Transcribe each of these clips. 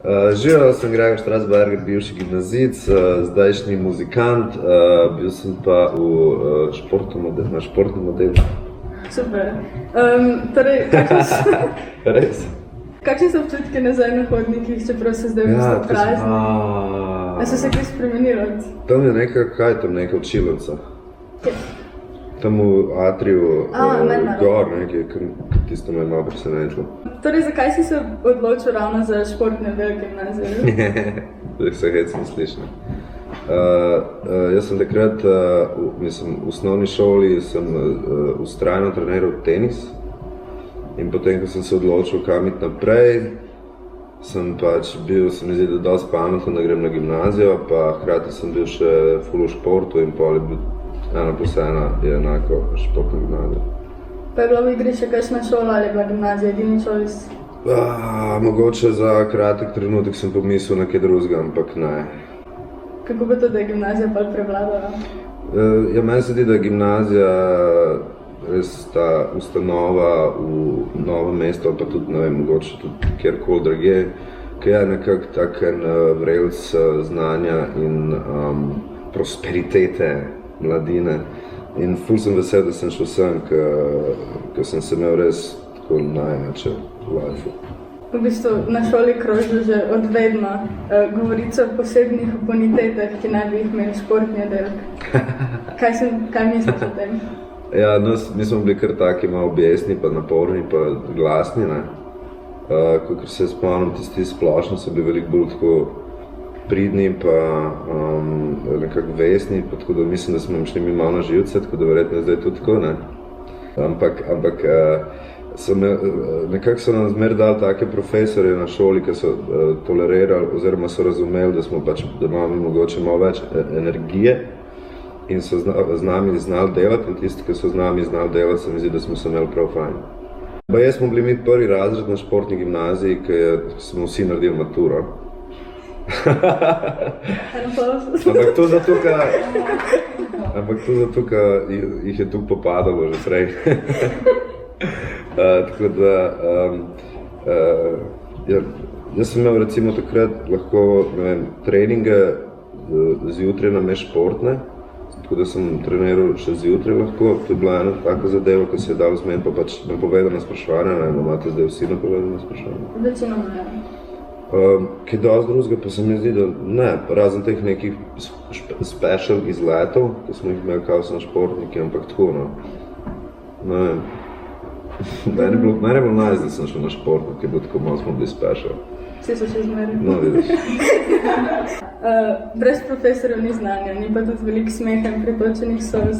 Živel sem Gregor Strasberger, bivši gimnazic, zdajšnji muzikant, bil sem pa na športnem oddelku. Super. Kakšni so občutki nazaj na hodnikih, čeprav se zdaj v bistvu prazni? A so se kaj spremenili? Tam je kaj je tam neka učilovca? Tam v atriju, gor nekaj, tisto me je malo presenetilo. Torej, zakaj si se odločil ravno za športni oddelek gimnazije? Se hecam slišno. Jaz sem takrat, v osnovni šoli sem vztrajno treniral tenis in potem, ko sem se odločil, kam iti naprej, sem pač bil, se mi zdi, da dosti pameten, da grem na gimnazijo, pa hkrati sem bil še ful v športu in pol je bil 1+1 je enako športna gimnazija. Pa je bila v igri še kakšna šola ali je bila gimnazija edini choice? Mogoče za kratek trenutek sem pomislil na kaj drugega, ampak ne. Kako pa to, da je gimnazija pa prevladala? Meni se zdi, da je gimnazija res ta ustanova v Novem mestu, ali pa tudi, ne vem, mogoče tudi kjerkoli drugje, ki je nekako tak en vrelc znanja in prosperitete mladine. In ful sem vesel, da sem šel sem, ker sem se imel res tako najjače v lifeu. V bistvu na šoli kroži že od vedno govorico o posebnih bonitetah, ki naj bi jih imeli športni oddelek. Kaj misliš o tem? Ja, mi smo bili kar taki malo besni, pa naporni, pa glasni, ne. Kakor se spomnim, tisti splošno so bili veliko bolj tako pridni, pa nekako vesni, pa tako da mislim, da smo šli mi malo na živce, tako da verjetno je zdaj tudi tako, ne. Ampak nekako so nam zmer dali take profesorje na šoli, ki so tolerirali oziroma so razumeli, da imamo mogoče malo več energije in so z nami znali delati, in tisti, ki so z nami znali delati, se mi zdi, da smo se imeli prav fajn. Jaz smo bili mi prvi razred na športni gimnaziji, ki smo vsi naredili maturo. Ampak to zato, ker jih je tu popadalo že prej. Tako da, jaz sem imel recimo takrat lahko, ne vem, treninge zjutraj namesto športne, tako da sem treniral še zjutraj lahko. To je bila ena taka zadeva, ko se je dalo zmeniti, pa pač napovedana spraševanja, ne vem, imate zdaj vsi napovedana spraševanja? Večinoma ne. Kaj dosti drugega pa se mi zdi, da ne, razen teh nekih special izletov, ki smo jih imeli kao sem športniki, ampak tako, no. Ne vem. Mene je bilo najs, da sem šel na športno, ki je bilo tako malo smo bili special. Vsi so še zmeri. No, vidiš. Brez profesorjev ni znanja, ni pa tudi veliko smeha in pretočenih solz.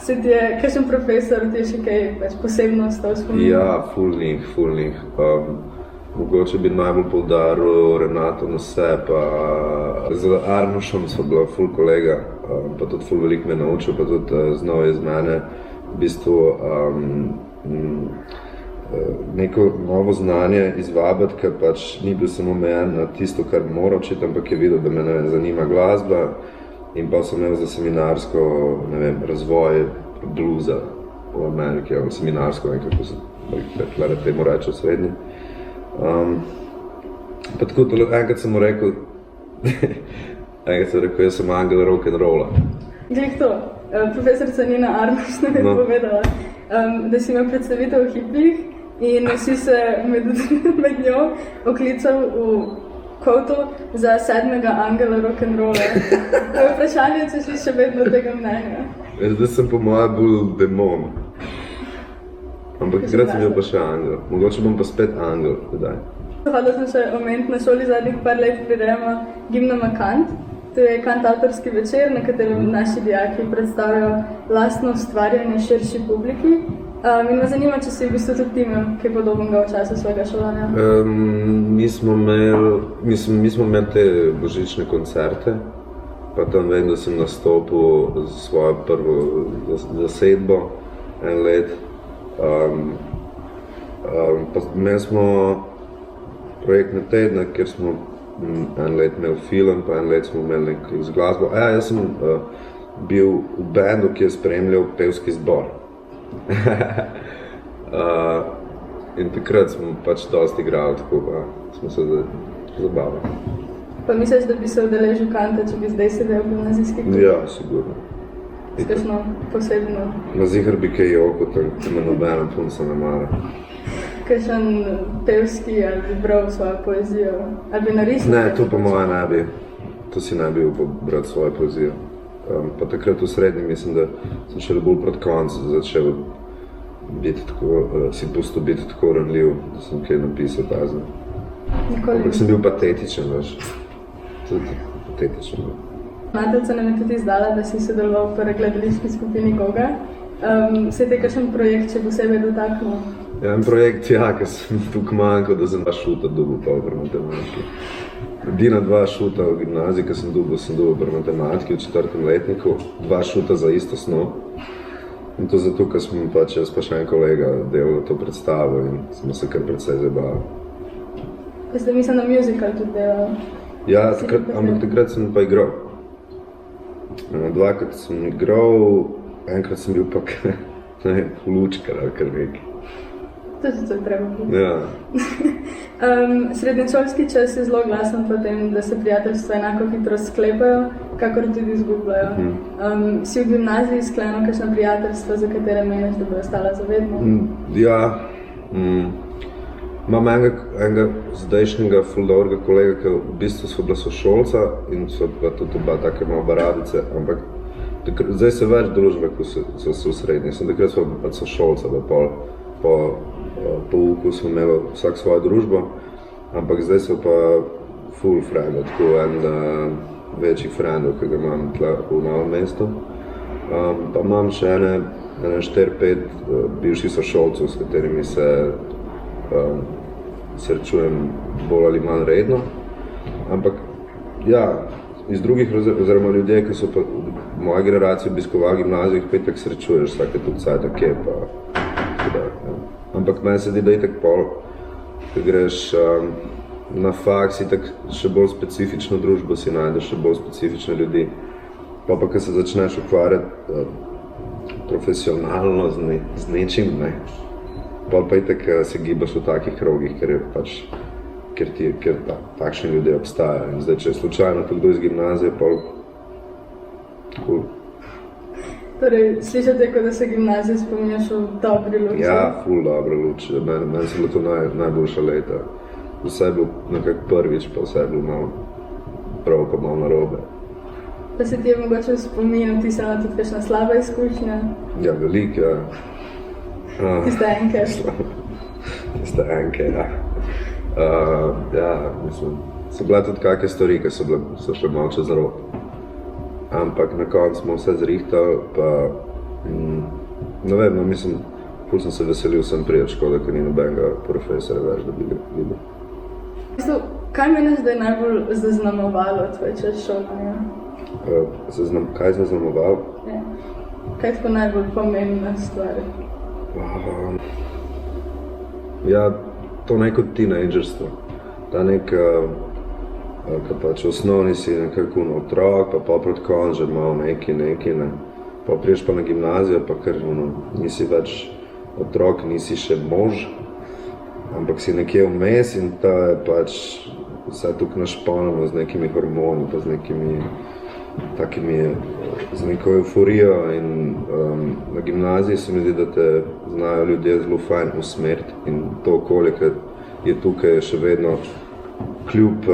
Se ti je, kakšen profesor ti je še kaj več posebno ostal spomin? Ja, ful njih. Mogoče bi najbolj poudaril Renato Nose, pa z Arnošom so bila ful kolega, pa tudi ful veliko me naučil, pa tudi znal je z mene v bistvu neko novo znanje izvabiti, ker pač ni bil samo omejen na tisto, kar bi moral učiti, ampak je videl, da me zanima glasba in pa sem imel za seminarsko, ne vem, razvoj bluza v Ameriki, ali seminarsko, nekako se temu reče v srednji. Pa tako, enkrat sem mu rekel, jaz sem angel rock'n'rolla. Glih to, profesorica Nina Arnoš nam je povedala, da si imel predstavitev v hipih in si se med njo oklical v Kovtu za 7. angela rock'n'rolla. To je vprašanje, če si še vedno tega mnenja. Zdaj sem po moje bolj demon. Ampak takrat sem bil pa še angel. Mogoče bom pa spet angel, kdaj. Hodila sem še omeniti, na šoli zadnjih par let prirejamo Gimnama Kant. To je kantavtorski večer, na katerem naši dijaki predstavljajo lastno ustvarjanje širši publiki. In me zanima, če si v bistvu tudi ti imel kaj podobnega v času svojega šolanja. Mi smo imeli te božične koncerte, pa tam vem, da sem nastopil za svojo prvo zasedbo en let. Pa imeli smo projektne tedne, kjer smo en let imeli film, pa en let smo imeli nekaj z glasbo. Jaz sem bil v bandu, ki je spremljal pevski zbor. In takrat smo pač dosti igrali tako, pa smo se zabava. Pa misliš, da bi se udeležil Kanta, če bi zdaj sedel v gimnazijski klub? Ja, sigurno. S kakšno posebno? Na ziher bi kaj joko, tako me nobena punca ne mara. Kakšen pevski ali bi bral svojo poezijo? Ali bi narisal? Ne, to pa moja ne bi. To si ne bi upal brati svojo poezijo. Pa takrat v srednji mislim, da sem šele bolj proti koncu začel biti tako, si pustil biti tako ranljiv, da sem kaj napisal tazno. Ampak sem bil patetičen, veš. Tudi patetičen. Matica nam je tudi izdala, da si sodeloval v gledališki skupini Goga. Se te kakšen projekt še posebej dotaknil? Ja, en projekt, ja, ker sem tukaj manjkal, da sem 2 šuta dobil pa v matematiki. Edina 2 šuta v gimnaziji, ki sem dobil pri matematiki v 4. letniku, 2 šuta za isto snov. In to zato, ker smo pač jaz pa še en kolega delal to predstavo in smo se kar precej zabavali. Pa ste mislim na musical tudi delal? Ja, ampak takrat sem pa igral. 2krat sem igral, enkrat sem bil pa lučkar ali kar nekaj. To je treba biti. Ja. Srednješolski čas je zelo glasen po tem, da se prijateljstva enako hitro sklepajo, kakor tudi izgubljajo. Si v gimnaziji sklenil kakšna prijateljstva, za katere meniš, da bo ostala za vedno? Ja. Imam enega zdajšnjega ful dobrega kolega, ki v bistvu so bila sošolca in so pa tudi oba take malo barabice, ampak zdaj se več družbe, ko so v srednji. Takrat so pa sošolca, po pouku smo imeli vsak svojo družbo, ampak zdaj so pa full frendov, tako en večjih frendov, ki ga imam tle v malem mestu. Pa imam še ene 4-5 bivših sošolcev, s katerimi se srečujem bolj ali manj redno. Ampak ja, iz drugih oziroma ljudje, ki so pa v moji generaciji obiskovali gimnazijo, jih petek srečuješ, vsake tudi cajta kje pa tudi. Ampak meni se zdi, da itak pol, ko greš na faks, itak še bolj specifično družbo si najdeš, še bolj specifične ljudi. Pa ko se začneš ukvarjati profesionalno z nečim, ne. Pa itak se gibaš v takih krogih, ker takšni ljudje obstajajo. In zdaj, če je slučajno to kdo iz gimnazije, pol cool. Torej, slišate, kot da se gimnazije spominjaš v dobri luči? Ja, ful dobra luč. Meni so bilo to najboljša leta. Vse je bilo nekako prvič, pa vse je bilo malo prav, pa malo narobe. Pa se ti je mogoče v spominu tisala tudi kakšna slaba izkušnja? Ja, veliko, ja. Tiste enke? Tiste enke, ja. Ja, mislim, so bile tudi kakšne stvari, ki so šle malo čez rob. Ampak na koncu smo vse zrihtali, pa ne vem, mislim, ful sem se veselil sem prijeti, škoda, ker ni nobenega profesora več, da bi ga videl. Kaj meniš, da je najbolj zaznamovalo tvoj čas šolanja? Kaj zaznamovalo? Ja. Kaj je tako najbolj pomembna stvar? Ja, to neko teenagerstvo. Ta ko pač v osnovni si nekako otrok, pa proti koncu že malo nekaj, ne. Pa priješ pa na gimnazijo, pa ker nisi več otrok, nisi še mož, ampak si nekje vmes in ta je pač vse tukaj našponjeno z nekimi hormoni, pa z nekimi takimi, z neko euforijo in na gimnaziji se mi zdi, da te znajo ljudje zelo fajn usmeriti in to okolje, ki je tukaj še vedno kljub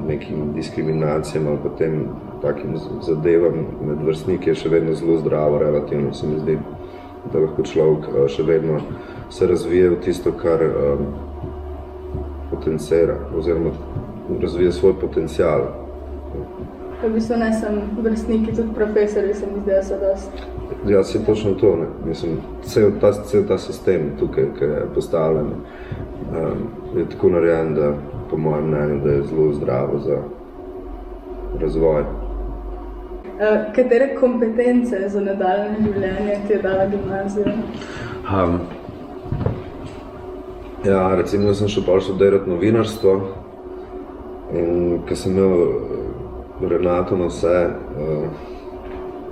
nekim diskriminacijam ali potem takim zadevam med vrstniki je še vedno zelo zdravo, relativno se mi zdi, da lahko človek še vedno se razvije v tisto, kar potencira oziroma razvije svoj potencial. V bistvu ne sem vrstniki, tudi profesori se mi zdi, da so dosti. Ja, se točno to, ne. Mislim, cel ta sistem tukaj, ki je postavljen, je tako narejen, da po mojem mnenju, da je zelo zdravo za razvoj. Katere kompetence za nadaljnje življenje ti je dala gimnazija? Ja, recimo sem šel pa študirati novinarstvo in ko sem imel Renato na vse,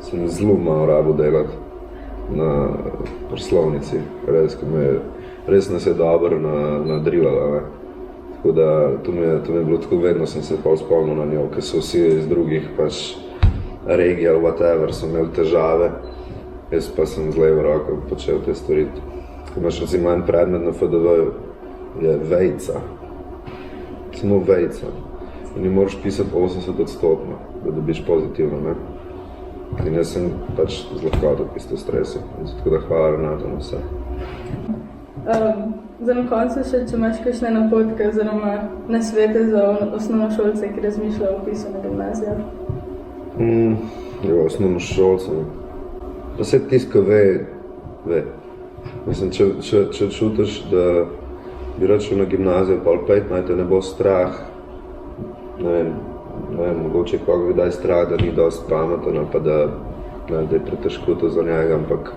sem zelo malo rabil delati na proslovnici, res nas je dobro nadrilala, ne. Tako da to mi je bilo tako, vedno sem se pol spomnil na njo, ker so vsi iz drugih pač regij ali whatever so imeli težave, jaz pa sem z levo roko počel te stvari. Ko imaš recimo en predmet na FDV-ju, je vejca, samo vejca. In moraš pisati 80%, da dobiš pozitivno, ne? In jaz sem pač z lahkoto pisal stresu, tako da hvala Renata na vse. Za na koncu še, če imaš kakšne napotke oziroma nasvete za osnovnošolce, ki razmišljajo o vpisu na gimnazijo? Osnovnošolcem. Pa se tisto ve. Mislim, če čutiš, da bi rad šel na gimnazijo, pa ali 15, te ne bo strah, ne vem, mogoče koga bi daj strah, da ni dosti pameten, pa da je pretežko to za njega, ampak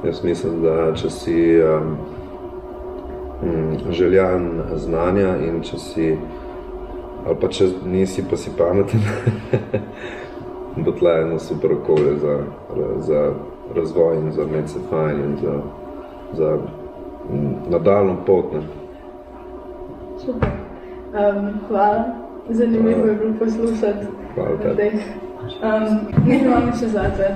jaz mislim, da če si željan znanja in če si, ali pa če nisi, pa si pameten, bo tle eno super okolje za razvoj in za imeti se fajn in za nadaljno pot. Super. Hvala. Zanimivo je bilo poslušati. Hvala tebi. Mi imamo še zate.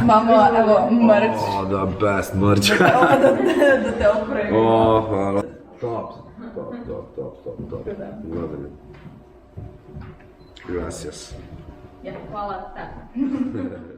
Imamo, evo, mrč. Da, best mrč. Da te opremi. Hvala. Top. Gracias. Ja, hvala tebi.